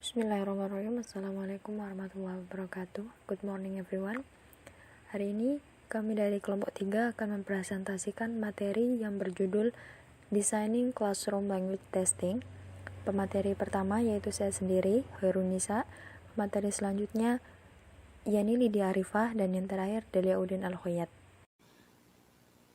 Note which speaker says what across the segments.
Speaker 1: Bismillahirrahmanirrahim. Assalamualaikum warahmatullahi wabarakatuh. Good morning everyone. Hari ini kami dari kelompok 3 akan mempresentasikan materi yang berjudul Designing Classroom Language Testing. Pemateri pertama yaitu saya sendiri, Hoirunisa. Pemateri selanjutnya Yani Lydia Arifah, dan yang terakhir Delia Udin Al-Khoyat.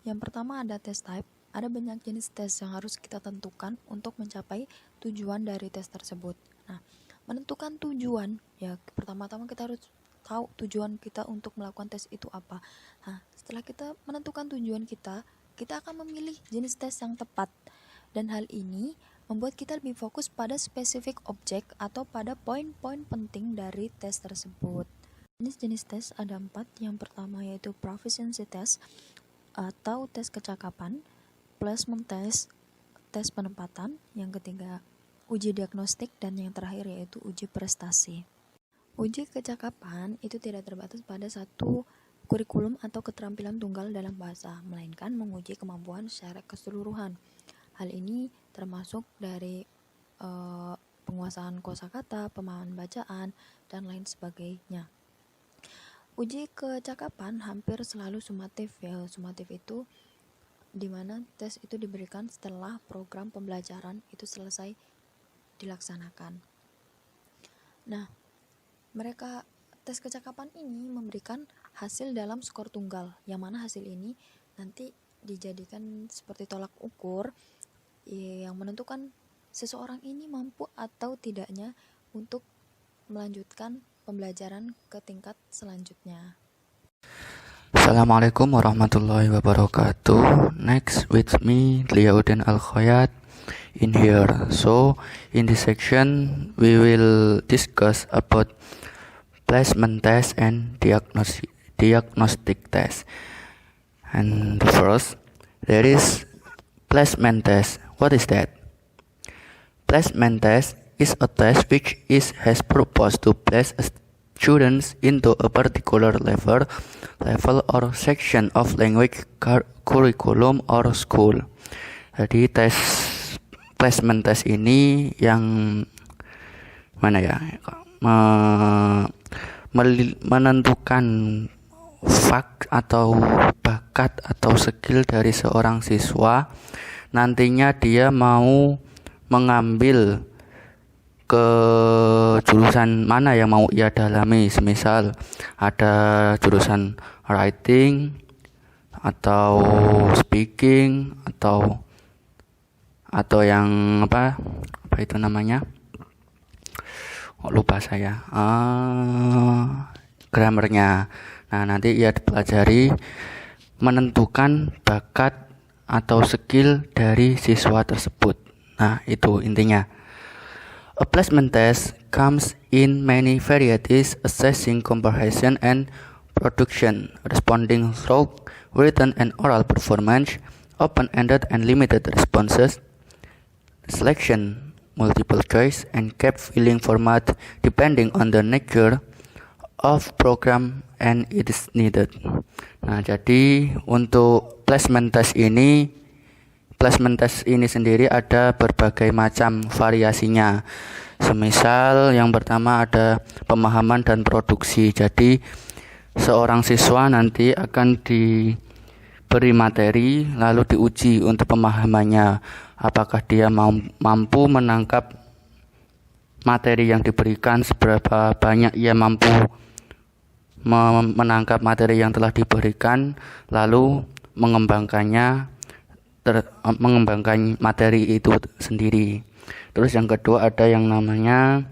Speaker 1: Yang pertama ada test type. Ada banyak jenis tes yang harus kita tentukan untuk mencapai tujuan dari tes tersebut. Nah, menentukan tujuan, ya pertama-tama kita harus tahu tujuan kita untuk melakukan tes itu apa. Nah, setelah kita menentukan tujuan kita akan memilih jenis tes yang tepat. Dan hal ini membuat kita lebih fokus pada spesifik objek atau pada poin-poin penting dari tes tersebut. Jenis-jenis tes ada 4. Yang pertama yaitu proficiency test atau tes kecakapan, placement test, tes penempatan, yang ketiga uji diagnostik, dan yang terakhir yaitu uji prestasi. Uji kecakapan itu tidak terbatas pada satu kurikulum atau keterampilan tunggal dalam bahasa, melainkan menguji kemampuan secara keseluruhan. Hal ini termasuk dari penguasaan kosakata, pemahaman bacaan, dan lain sebagainya. Uji kecakapan hampir selalu sumatif, ya. Sumatif itu dimana tes itu diberikan setelah program pembelajaran itu selesai dilaksanakan. Nah, mereka tes kecakapan ini memberikan hasil dalam skor tunggal, yang mana hasil ini nanti dijadikan seperti tolak ukur yang menentukan seseorang ini mampu atau tidaknya untuk melanjutkan pembelajaran ke tingkat selanjutnya.
Speaker 2: Assalamualaikum warahmatullahi wabarakatuh. Next with me, Delia Udin Al-Khoyat in here. So, in this section, we will discuss about placement test and diagnostic test. And first, there is placement test. What is that? Placement test is a test which has purpose to place students into a particular level or section of language curriculum or school. Jadi tes placement test ini yang menentukan fak atau bakat atau skill dari seorang siswa. Nantinya dia mau mengambil ke jurusan mana yang mau ia dalami. Semisal ada jurusan writing atau speaking atau yang apa itu namanya, lupa saya, grammarnya. Nah, nanti ia dipelajari menentukan bakat atau skill dari siswa tersebut. Nah, itu intinya. A placement test comes in many varieties, assessing comprehension and production, responding through written and oral performance, open-ended and limited responses, selection, multiple choice, and gap filling format depending on the nature of program and it is needed. Nah, jadi untuk placement test ini sendiri ada berbagai macam variasinya. Semisal yang pertama ada pemahaman dan produksi. Jadi seorang siswa nanti akan diberi materi lalu diuji untuk pemahamannya, apakah dia mampu menangkap materi yang diberikan, seberapa banyak ia mampu menangkap materi yang telah diberikan, lalu mengembangkan materi itu sendiri. Terus yang kedua ada yang namanya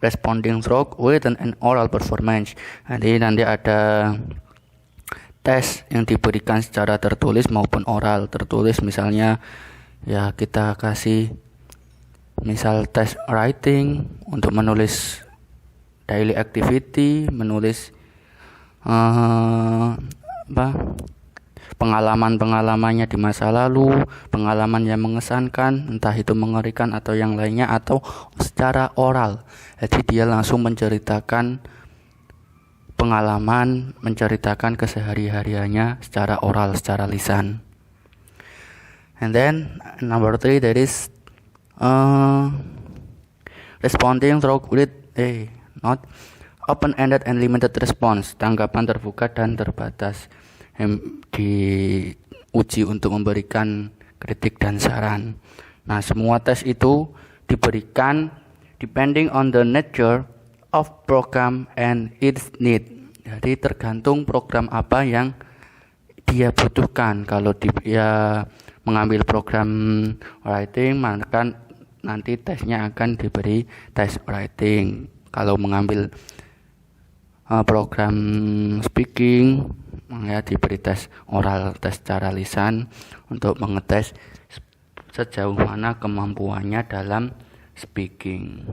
Speaker 2: responding through written and oral performance. Nanti ada tes yang diberikan secara tertulis maupun oral. Tertulis misalnya ya kita kasih misal tes writing untuk menulis daily activity, menulis pengalaman-pengalamannya di masa lalu, pengalaman yang mengesankan, entah itu mengerikan atau yang lainnya, atau secara oral. Jadi dia langsung menceritakan pengalaman, menceritakan kesehari-hariannya secara oral, secara lisan. And then number 3 there is Responding through with not open-ended and limited response, tanggapan terbuka dan terbatas, diuji untuk memberikan kritik dan saran. Nah, semua tes itu diberikan depending on the nature of program and its need. Jadi tergantung program apa yang dia butuhkan. Kalau dia mengambil program writing, maka nanti tesnya akan diberi tes writing. Kalau mengambil program speaking, ya diberi tes oral, tes secara lisan untuk mengetes sejauh mana kemampuannya dalam speaking.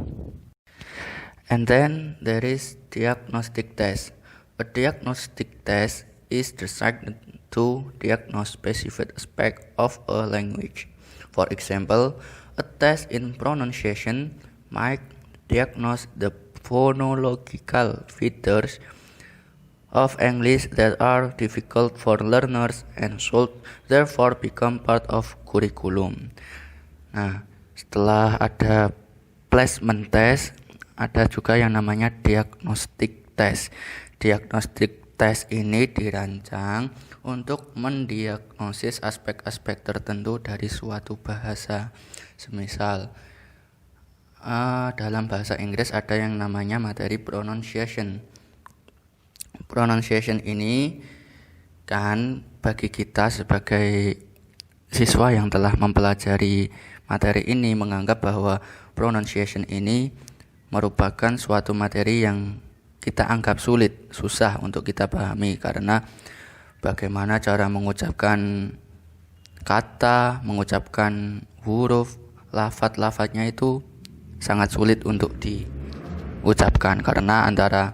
Speaker 2: And then there is diagnostic test. A diagnostic test is designed to diagnose specific aspect of a language. For example, a test in pronunciation might diagnose the phonological features of English that are difficult for learners and should therefore become part of curriculum. Nah, setelah ada placement test, ada juga yang namanya diagnostic test. Diagnostic test ini dirancang untuk mendiagnosis aspek-aspek tertentu dari suatu bahasa. Semisal dalam bahasa Inggris ada yang namanya materi pronunciation. Pronunciation ini kan bagi kita sebagai siswa yang telah mempelajari materi ini menganggap bahwa pronunciation ini merupakan suatu materi yang kita anggap sulit, susah untuk kita pahami, karena bagaimana cara mengucapkan kata, mengucapkan huruf, lafaz-lafaznya itu sangat sulit untuk diucapkan, karena antara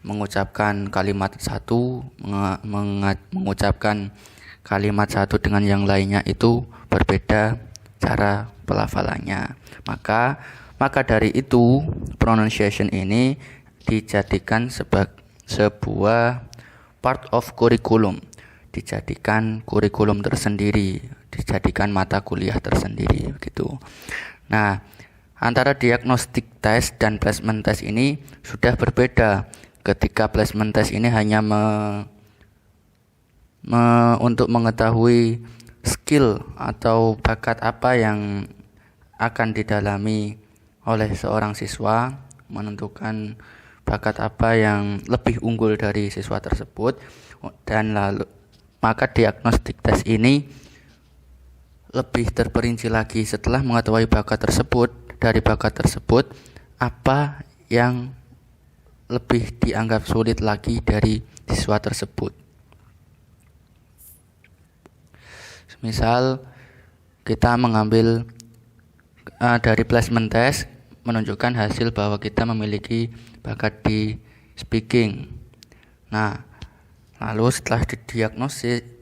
Speaker 2: mengucapkan kalimat satu, mengucapkan kalimat satu dengan yang lainnya itu berbeda cara pelafalannya. Maka dari itu pronunciation ini dijadikan sebuah part of curriculum, dijadikan kurikulum tersendiri, dijadikan mata kuliah tersendiri gitu. Nah, antara diagnostic test dan placement test ini sudah berbeda. Ketika placement test ini hanya untuk mengetahui skill atau bakat apa yang akan didalami oleh seorang siswa, menentukan bakat apa yang lebih unggul dari siswa tersebut, dan lalu maka diagnostic test ini lebih terperinci lagi setelah mengetahui bakat tersebut. Dari bakat tersebut, apa yang lebih dianggap sulit lagi dari siswa tersebut. Misal kita mengambil dari placement test menunjukkan hasil bahwa kita memiliki bakat di speaking. Nah, lalu setelah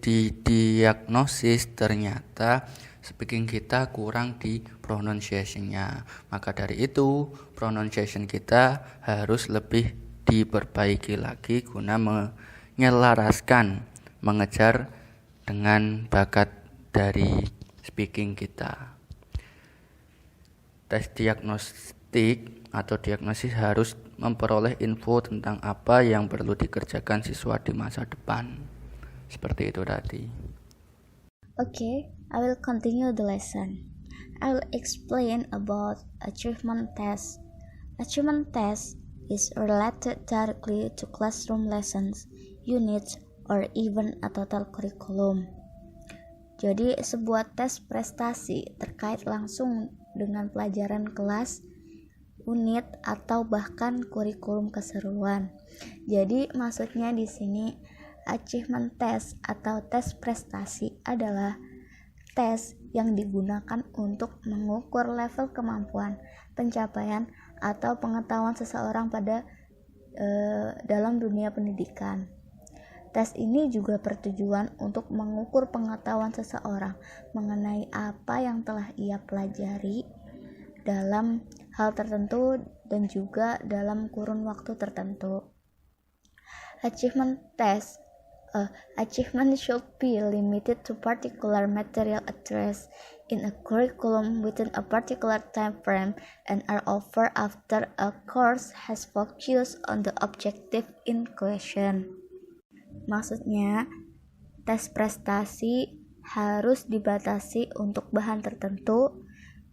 Speaker 2: didiagnosis ternyata speaking kita kurang di pronunciation-nya. Maka dari itu pronunciation kita harus lebih diperbaiki lagi guna menyelaraskan, mengejar dengan bakat dari speaking kita. Tes diagnostik atau diagnosis harus memperoleh info tentang apa yang perlu dikerjakan siswa di masa depan. Seperti itu tadi.
Speaker 3: Okay, I will continue the lesson. I will explain about achievement test. Achievement test is related directly to classroom lessons, units, or even a total curriculum. Jadi sebuah tes prestasi terkait langsung dengan pelajaran kelas, unit, atau bahkan kurikulum keseluruhan. Jadi maksudnya di sini achievement test atau tes prestasi adalah tes yang digunakan untuk mengukur level kemampuan, pencapaian, atau pengetahuan seseorang pada dalam dunia pendidikan. Tes ini juga bertujuan untuk mengukur pengetahuan seseorang mengenai apa yang telah ia pelajari dalam hal tertentu dan juga dalam kurun waktu tertentu. Achievement test Achievement should be limited to particular material addressed in a curriculum within a particular time frame and are offered after a course has focused on the objective in question. Maksudnya, tes prestasi harus dibatasi untuk bahan tertentu,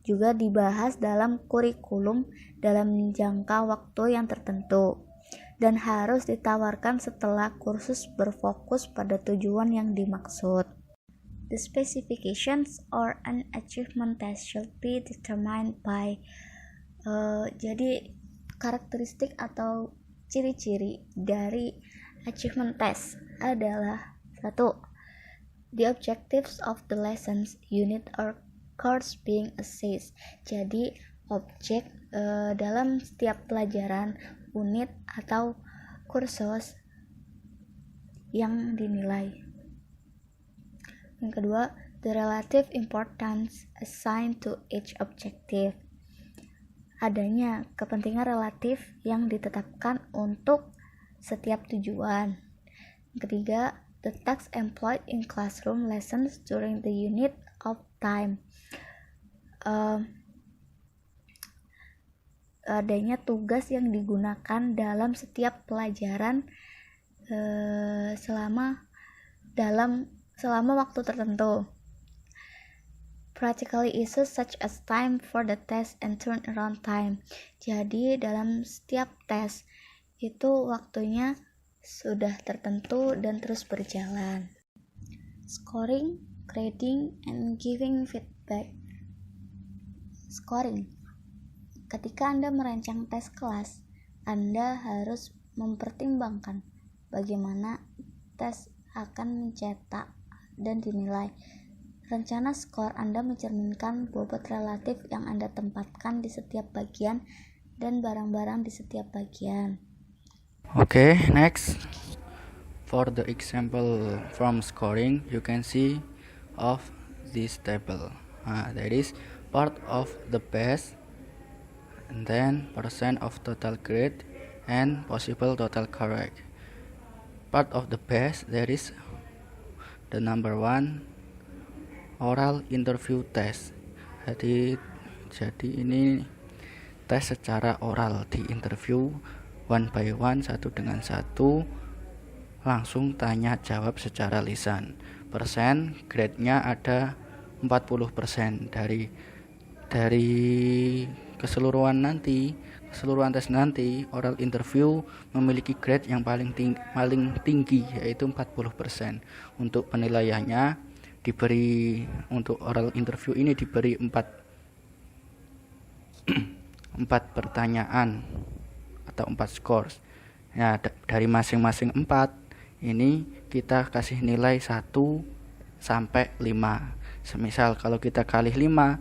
Speaker 3: juga dibahas dalam kurikulum dalam jangka waktu yang tertentu, dan harus ditawarkan setelah kursus berfokus pada tujuan yang dimaksud. The specifications or an achievement test should be determined by jadi karakteristik atau ciri-ciri dari achievement test adalah 1. The objectives of the lessons, unit or course being assessed. Jadi objek dalam setiap pelajaran, unit atau kursus yang dinilai. Yang kedua, the relative importance assigned to each objective. Adanya kepentingan relatif yang ditetapkan untuk setiap tujuan. Yang ketiga, the tasks employed in classroom lessons during the unit of time. Adanya tugas yang digunakan dalam setiap pelajaran selama waktu tertentu. Practically issues such as time for the test and turnaround time. Jadi dalam setiap tes itu waktunya sudah tertentu dan terus berjalan. Scoring, grading, and giving feedback. Scoring. Ketika Anda merancang tes kelas, Anda harus mempertimbangkan bagaimana tes akan mencetak dan dinilai. Rencana skor Anda mencerminkan bobot relatif yang Anda tempatkan di setiap bagian dan barang-barang di setiap bagian.
Speaker 2: Okay, next. For the example from scoring, you can see of this table. That is part of the best, and then percent of total grade, and possible total correct. Part of the best, there is the number 1 oral interview test. Jadi ini tes secara oral, di interview one by one, satu dengan satu, langsung tanya jawab secara lisan. Persen, grade-nya ada 40% dari keseluruhan tes nanti. Oral interview memiliki grade yang paling tinggi, yaitu 40%. Untuk penilaiannya untuk oral interview ini diberi 4 pertanyaan atau 4 scores. Ya, dari masing-masing 4 ini kita kasih nilai 1 sampai 5. Semisal kalau kita kasih 5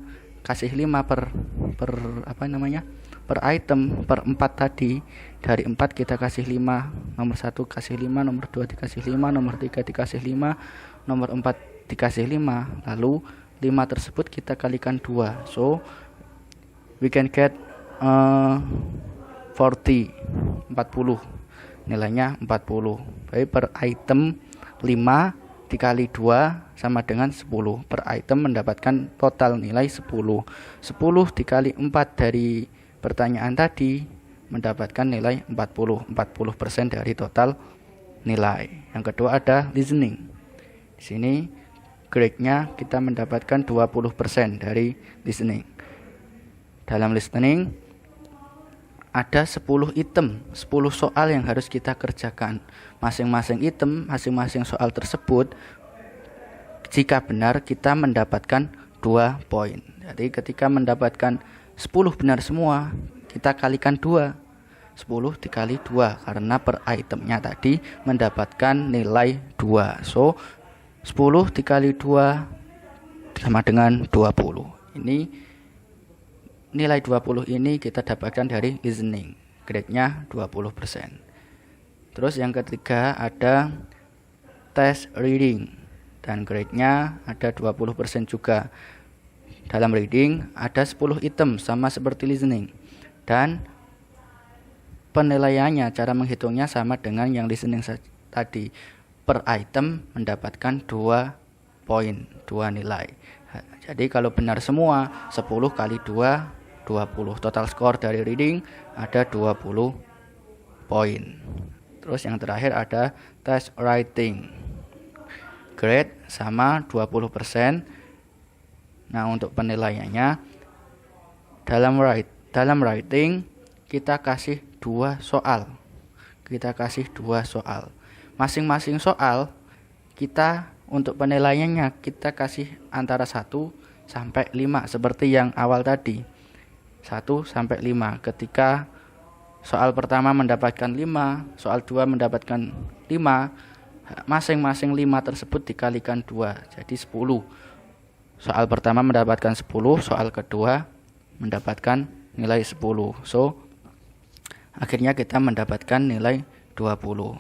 Speaker 2: per item, per 4 tadi. Dari 4 kita kasih 5, nomor 1 kasih 5, nomor 2 dikasih 5, nomor 3 dikasih 5, nomor 4 dikasih 5. Lalu 5 tersebut kita kalikan 2. So we can get 40, nilainya 40. Jadi per item 5 dikali 2 sama dengan 10. Per item mendapatkan total nilai 10. 10 dikali 4 dari pertanyaan tadi mendapatkan nilai 40. 40% dari total nilai. Yang kedua ada listening. Di sini grade-nya kita mendapatkan 20% dari listening. Dalam listening ada 10 item, 10 soal yang harus kita kerjakan. Masing-masing item, masing-masing soal tersebut, jika benar kita mendapatkan 2 poin. Jadi ketika mendapatkan 10 benar semua, kita kalikan 2. 10 dikali 2 karena per itemnya tadi mendapatkan nilai 2. So 10 dikali 2 sama dengan 20. Ini nilai 20 ini kita dapatkan dari listening, grade-nya 20%. Terus yang ketiga ada tes reading, dan grade-nya ada 20% juga. Dalam reading ada 10 item sama seperti listening, dan penilaiannya, cara menghitungnya sama dengan yang listening tadi. per item mendapatkan 2 poin, 2 nilai. Jadi kalau benar semua, 10 kali 2, 20. Total skor dari reading ada 20 poin. Terus yang terakhir ada test writing. Grade sama 20%. Nah, untuk penilaiannya dalam writing kita kasih 2 soal. Masing-masing soal kita untuk penilaiannya kita kasih antara 1 sampai 5 seperti yang awal tadi. 1 sampai 5. Ketika soal pertama mendapatkan 5, soal 2 mendapatkan 5, masing-masing 5 tersebut dikalikan 2, jadi 10. Soal pertama mendapatkan 10, soal kedua mendapatkan nilai 10. So, akhirnya kita mendapatkan nilai 20.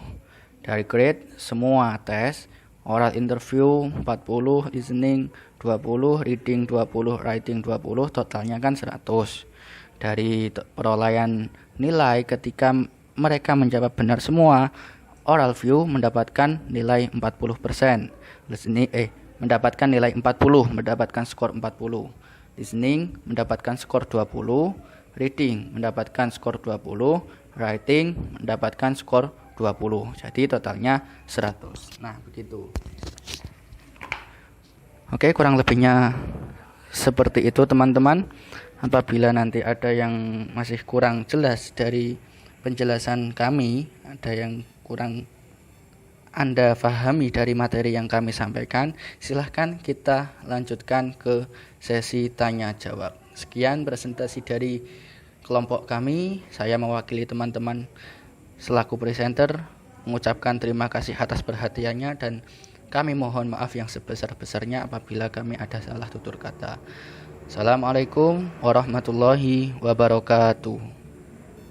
Speaker 2: Dari grade semua tes, oral interview 40, listening 20, reading 20, writing 20, totalnya kan 100. Dari perolehan nilai ketika mereka menjawab benar semua, oral view mendapatkan nilai 40%. Mendapatkan nilai 40, mendapatkan skor 40. Listening mendapatkan skor 20, reading mendapatkan skor 20, writing mendapatkan skor 20. Jadi totalnya 100. Nah, begitu. Oke, kurang lebihnya seperti itu teman-teman. Apabila nanti ada yang masih kurang jelas dari penjelasan kami, ada yang kurang Anda pahami dari materi yang kami sampaikan, silahkan kita lanjutkan ke sesi tanya jawab. Sekian presentasi dari kelompok kami. Saya mewakili teman-teman selaku presenter mengucapkan terima kasih atas perhatiannya, dan kami mohon maaf yang sebesar-besarnya apabila kami ada salah tutur kata. Assalamualaikum warahmatullahi wabarakatuh.